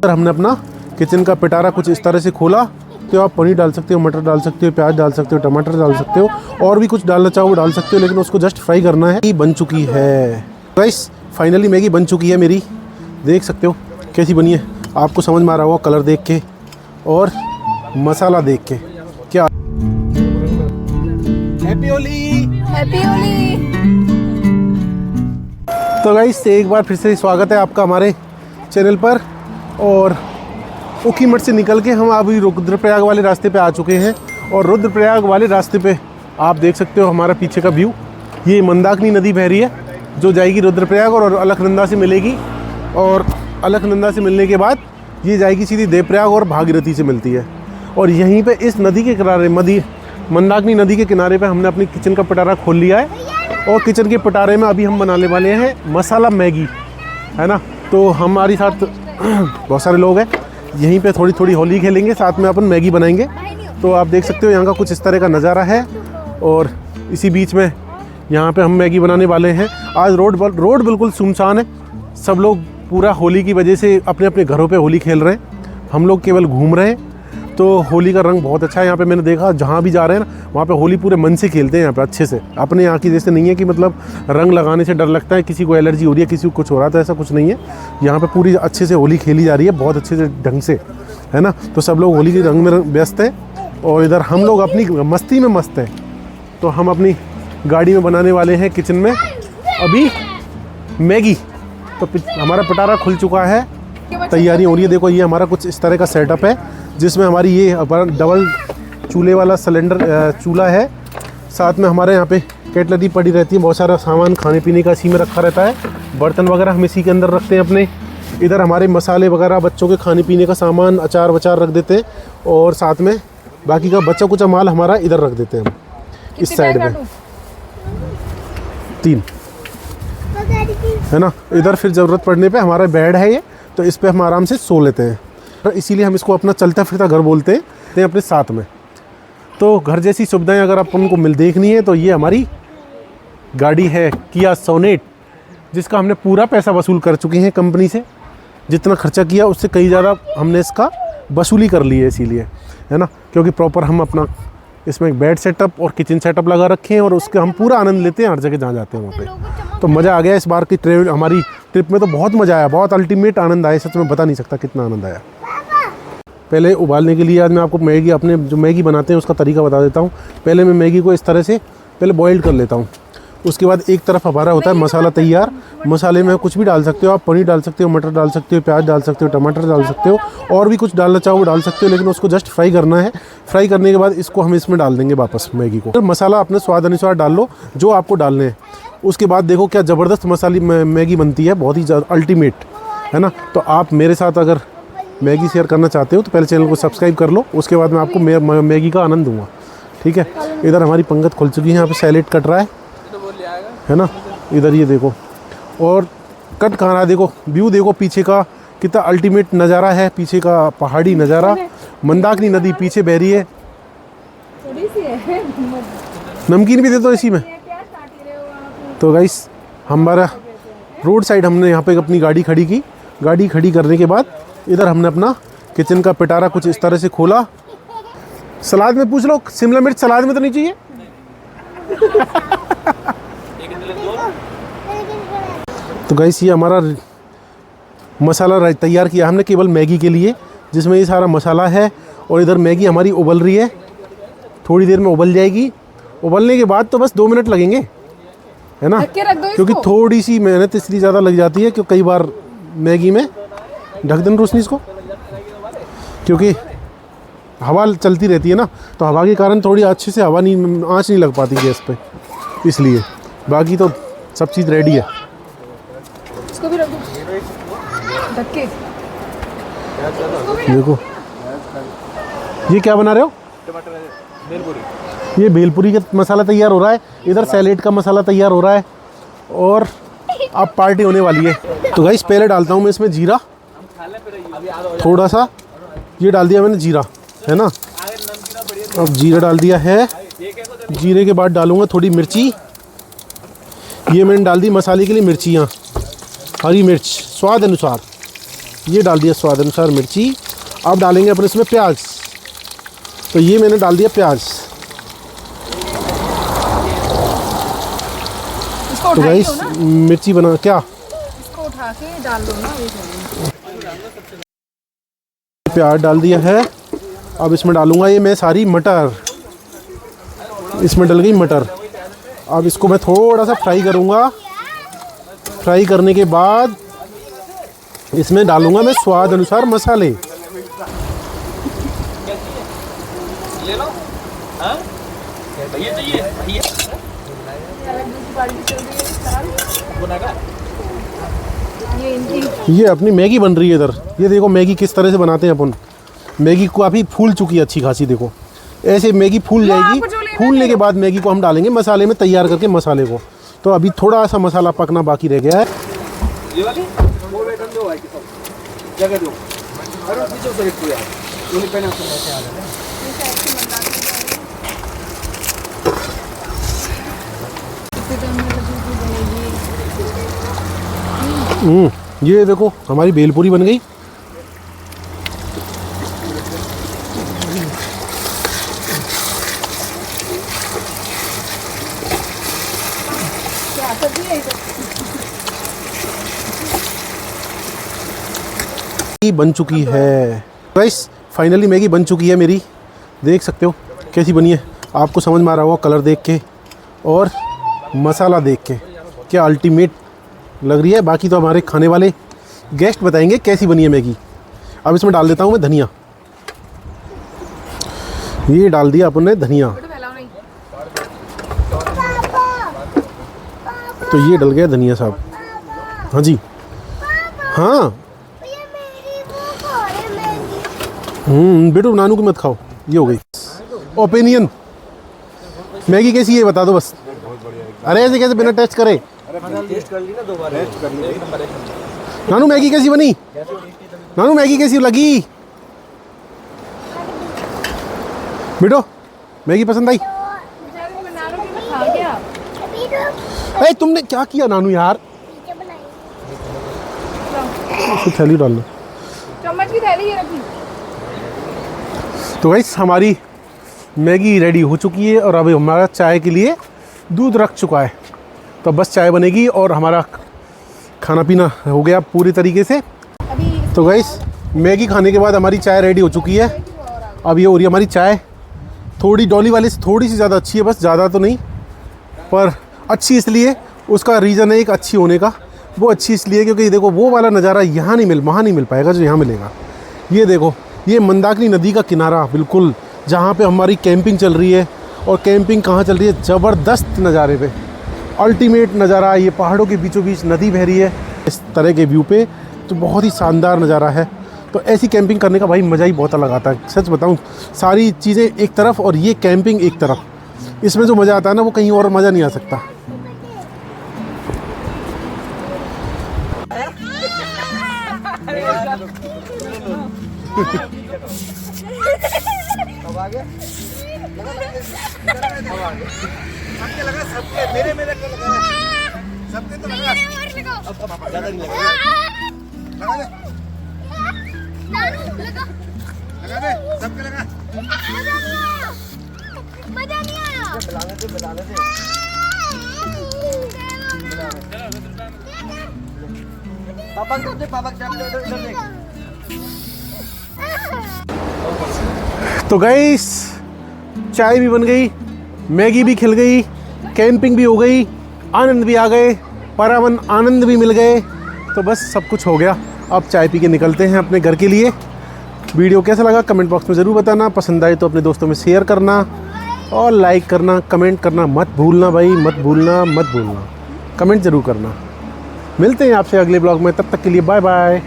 हमने अपना किचन का पिटारा कुछ इस तरह से खोला, तो आप पनीर डाल सकते हो, मटर डाल सकते हो, प्याज डाल सकते हो, टमाटर डाल सकते हो, और भी कुछ डालना चाहो वो डाल सकते हो, लेकिन उसको जस्ट फ्राई करना है। ये बन चुकी है गाइस, फाइनली मैगी बन चुकी है मेरी। देख सकते हो कैसी बनी है, आपको समझ में आ रहा होगा कलर देख के और मसाला देख के। क्या हैप्पी होली, हैप्पी होली। तो गाइस एक बार फिर से स्वागत है आपका हमारे चैनल पर। और ऊखीमठ से निकल के हम अभी रुद्रप्रयाग वाले रास्ते पे आ चुके हैं, और रुद्रप्रयाग वाले रास्ते पे आप देख सकते हो हमारा पीछे का व्यू। ये मंदाकिनी नदी बह रही है जो जाएगी रुद्रप्रयाग और अलकनंदा से मिलेगी, और अलकनंदा से मिलने के बाद ये जाएगी सीधी देवप्रयाग और भागीरथी से मिलती है। और यहीं पे इस नदी के किनारे मंदाकिनी नदी के किनारे पे हमने अपनी किचन का पिटारा खोल लिया है, और किचन के पिटारे में अभी हम बनाने वाले हैं मसाला मैगी, है ना। तो हमारे साथ बहुत सारे लोग हैं, यहीं पे थोड़ी थोड़ी होली खेलेंगे, साथ में अपन मैगी बनाएंगे। तो आप देख सकते हो यहाँ का कुछ इस तरह का नज़ारा है, और इसी बीच में यहाँ पे हम मैगी बनाने वाले हैं। आज रोड बिल्कुल सुनसान है, सब लोग पूरा होली की वजह से अपने अपने घरों पे होली खेल रहे हैं, हम लोग केवल घूम रहे हैं। तो होली का रंग बहुत अच्छा है यहाँ पे, मैंने देखा जहाँ भी जा रहे हैं ना वहाँ पे होली पूरे मन से खेलते हैं यहाँ पे अच्छे से। अपने यहाँ की जैसे नहीं है कि मतलब रंग लगाने से डर लगता है, किसी को एलर्जी हो रही है, किसी को कुछ हो रहा था, ऐसा कुछ नहीं है। यहाँ पे पूरी अच्छे से होली खेली जा रही है, बहुत अच्छे से ढंग से, है ना। तो सब लोग होली के रंग में व्यस्त हैं, और इधर हम लोग अपनी मस्ती में मस्त हैं। तो हम अपनी गाड़ी में बनाने वाले हैं किचन में अभी मैगी। तो हमारा पिटारा खुल चुका है, तैयारी हो रही है। देखो ये हमारा कुछ इस तरह का सेटअप है, जिसमें हमारी ये डबल चूल्हे वाला सिलेंडर चूल्हा है, साथ में हमारे यहाँ पे केटलरी पड़ी रहती है, बहुत सारा सामान खाने पीने का इसी में रखा रहता है, बर्तन वगैरह हम इसी के अंदर रखते हैं अपने। इधर हमारे मसाले वगैरह, बच्चों के खाने पीने का सामान, अचार वचार रख देते हैं, और साथ में बाकी का बच्चा कुचा माल हमारा इधर रख देते हैं हम इस साइड में। 3 है ना। इधर फिर ज़रूरत पड़ने पे हमारा बेड है ये, तो इस पे हम आराम से सो लेते हैं, इसीलिए हम इसको अपना चलता फिरता घर बोलते हैं अपने साथ में। तो घर जैसी सुविधाएं अगर अपन को देखनी है तो ये हमारी गाड़ी है किया सोनेट, जिसका हमने पूरा पैसा वसूल कर चुके हैं कंपनी से। जितना खर्चा किया उससे कई ज़्यादा हमने इसका वसूली कर ली है, इसीलिए, है ना। क्योंकि प्रॉपर हम अपना इसमें एक बेड सेटअप और किचन सेटअप लगा रखे हैं, और उसका हम पूरा आनंद लेते हैं हर जगह जहाँ जाते हैं वहाँ पे। तो मज़ा आ गया इस बार की हमारी ट्रिप में, तो बहुत मज़ा आया, बहुत अल्टीमेट आनंद आया, सच में बता नहीं सकता कितना आनंद आया। पहले उबालने के लिए आज मैं आपको मैगी, अपने जो मैगी बनाते हैं उसका तरीका बता देता हूँ। पहले मैं मैगी को इस तरह से पहले बॉइल्ड कर लेता हूँ, उसके बाद एक तरफ हमारा होता है मसाला तैयार। मसाले में कुछ भी डाल सकते हो आप, पनीर डाल सकते हो, मटर डाल सकते हो, प्याज डाल सकते हो, टमाटर डाल सकते हो, और भी कुछ डालना चाहो वो डाल सकते हो, लेकिन उसको जस्ट फ्राई करना है। फ्राई करने के बाद इसको हम इसमें डाल देंगे वापस मैगी को। तो मसाला अपने स्वाद अनुसार डाल लो जो आपको डालने हैं। उसके बाद देखो क्या ज़बरदस्त मसाले मैगी बनती है, बहुत ही अल्टीमेट, है ना। तो आप मेरे साथ अगर मैगी शेयर करना चाहते हो तो पहले चैनल को सब्सक्राइब कर लो, उसके बाद मैं आपको मैगी का आनंद दूंगा, ठीक है। इधर हमारी पंगत खुल चुकी है, यहाँ पे सैलेड कट रहा है ना। इधर ये देखो, और कट कहाँ रहा, देखो व्यू देखो पीछे का कितना अल्टीमेट नज़ारा है, पीछे का पहाड़ी नज़ारा, मंदाकिनी नदी पीछे बह रही है। नमकीन भी दे दो इसी में। तो गाइस हमारा रोड साइड हमने यहाँ पे अपनी गाड़ी खड़ी की। गाड़ी खड़ी करने के बाद इधर हमने अपना किचन का पिटारा कुछ इस तरह से खोला। सलाद में पूछ लो, शिमला मिर्च सलाद में तो नहीं चाहिए। तो गाइस ये हमारा मसाला तैयार किया हमने केवल मैगी के लिए, जिसमें ये सारा मसाला है। और इधर मैगी हमारी उबल रही है, थोड़ी देर में उबल जाएगी। उबलने के बाद तो बस 2 मिनट लगेंगे, है ना, क्योंकि थोड़ी सी मेहनत इसलिए ज़्यादा लग जाती है कि कई बार मैगी में ढक देना रोशनी इसको, क्योंकि हवा चलती रहती है ना, तो हवा के कारण थोड़ी अच्छे से आँच नहीं लग पाती गैस पे, इसलिए। बाकी तो सब चीज़ रेडी है। इसको भी रख दो ढक के। देखो ये क्या बना रहे हो? ये भेलपुरी का मसाला तैयार हो रहा है, इधर सैलेड का मसाला तैयार हो रहा है, और अब पार्टी होने वाली है। तो गाइस पहले डालता हूँ मैं इसमें जीरा, थोड़ा सा ये डाल दिया मैंने जीरा, है ना। अब जीरा डाल दिया है, जीरे के बाद डालूंगा थोड़ी मिर्ची। ये मैंने डाल दी मसाले के लिए मिर्चियाँ, हरी मिर्च स्वाद अनुसार, ये डाल दिया स्वाद अनुसार मिर्ची। अब डालेंगे अपन इसमें प्याज। तो ये मैंने डाल दिया प्याज। इसको तो उठा गाइस लो ना, मिर्ची बना क्या, इसको उठा के डाल दो ना। प्याज डाल दिया है। अब इसमें डालूंगा ये मैं सारी मटर। इसमें डल गई मटर। अब इसको मैं थोड़ा सा फ्राई करूंगा। फ्राई करने के बाद इसमें डालूंगा मैं स्वाद अनुसार मसाले। ले लो। हाँ? भैया चाहिए? भैया? ये इनकी ये अपनी मैगी बन रही है इधर। ये देखो मैगी किस तरह से बनाते हैं अपन। मैगी को अभी फूल चुकी है अच्छी खासी, देखो ऐसे मैगी फूल जाएगी। आपको जो लेना फूलने के बाद मैगी को हम डालेंगे मसाले में, तैयार करके मसाले को। तो अभी थोड़ा सा मसाला पकना बाकी रह गया है। ये वाली? वो वेतन दो भाई किसान। जगह दो। अरे पीछे से एक यार। उन्हीं पे ना तो ऐसे आ जाए। ये देखो हमारी भेलपूरी बन गई। क्या सब्जी है इधर? मैगी बन चुकी है गाइस। फाइनली मैगी बन चुकी है मेरी। देख सकते हो कैसी बनी है। आपको समझ में आ रहा होगा कलर देख के और मसाला देख के, क्या अल्टीमेट लग रही है। बाकी तो हमारे खाने वाले गेस्ट बताएंगे कैसी बनी है मैगी। अब इसमें डाल देता हूँ मैं धनिया। ये डाल दिया अपन ने धनिया। बेटा फैलाओ नहीं। तो ये डल गया धनिया साहब। हाँ जी, हाँ। बेटू नानू की मत खाओ, ये हो गई। ओपिनियन मैगी कैसी है बता दो बस। अरे ऐसे कैसे बिना टेस्ट करे। टेस्ट कर ली ना दो बार। टेस्ट कर ली। एक नंबर है। नानू मैगी कैसी बनी। नानू मैगी कैसी लगी। बेटो मैगी पसंद आई। बेचारे को नानू की मैं खा गया। अरे तुमने क्या किया नानू यार। थैली डाल लो। चम्मच की थैली ये रखी। तो गाइस हमारी मैगी रेडी हो चुकी है और अभी हमारा चाय के लिए दूध रख चुका है। तो बस चाय बनेगी और हमारा खाना पीना हो गया पूरी तरीके से। अभी तो गाइस मैगी खाने के बाद हमारी चाय रेडी हो चुकी है। अब ये हो रही है हमारी चाय। थोड़ी डॉली वाले से थोड़ी सी ज़्यादा अच्छी है, बस ज़्यादा तो नहीं, पर अच्छी इसलिए, उसका रीज़न है एक अच्छी होने का। वो अच्छी इसलिए क्योंकि देखो वो वाला नज़ारा यहाँ नहीं वहाँ नहीं मिल पाएगा जो यहाँ मिलेगा। ये देखो ये मंदाकिनी नदी का किनारा बिल्कुल, जहाँ पे हमारी कैंपिंग चल रही है। और कैंपिंग कहाँ चल रही है, ज़बरदस्त नज़ारे पे, अल्टीमेट नज़ारा। ये पहाड़ों के बीचों बीच नदी बह रही है इस तरह के व्यू पे, तो बहुत ही शानदार नज़ारा है। तो ऐसी कैंपिंग करने का भाई मज़ा ही बहुत अलग आता है। सच बताऊँ, सारी चीज़ें एक तरफ और ये कैंपिंग एक तरफ, इसमें जो मज़ा आता है ना वो कहीं और मज़ा नहीं आ सकता। अब आ गया। सबके लगा, सबके मेरे मेरे को लगा, सबके तो लगा। अब ज़्यादा नहीं लगा। लगा दे, लगा दे, सबके लगा। मजा नहीं आया। बुलाने दे। पापा को दे, पापा क्या इधर देख। तो गाइस चाय भी बन गई, मैगी भी खिल गई, कैंपिंग भी हो गई, आनंद भी आ गए, परावन आनंद भी मिल गए। तो बस सब कुछ हो गया। अब चाय पी के निकलते हैं अपने घर के लिए। वीडियो कैसा लगा कमेंट बॉक्स में ज़रूर बताना। पसंद आए तो अपने दोस्तों में शेयर करना और लाइक करना, कमेंट करना मत भूलना भाई, मत भूलना। कमेंट ज़रूर करना। मिलते हैं आपसे अगले ब्लॉग में, तब तक के लिए बाय बाय।